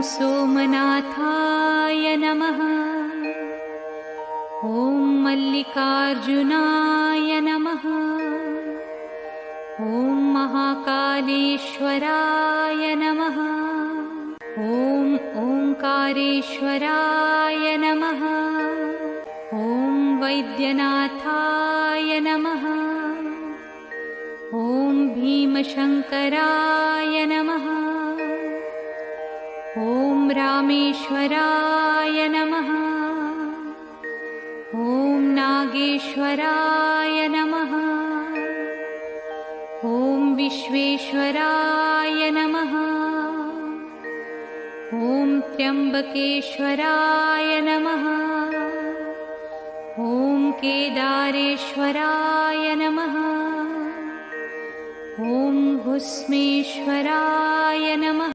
सोमनाथाय नमः। ॐ मल्लिकार्जुनाय नमः। ॐ महाकालेश्वराय नमः। ॐ ओंकारेश्वराय नमः। ॐ वैद्यनाथाय नमः। ॐ भीमशंकराय नमः। ॐ रामेश्वराय नमः। ॐ नागेश्वराय नमः। ॐ विश्वेश्वराय नमः। ॐ त्र्यंबकेश्वराय नमः। ॐ केदारेश्वराय नमः। ॐ भुस्मेश्वराय नमः।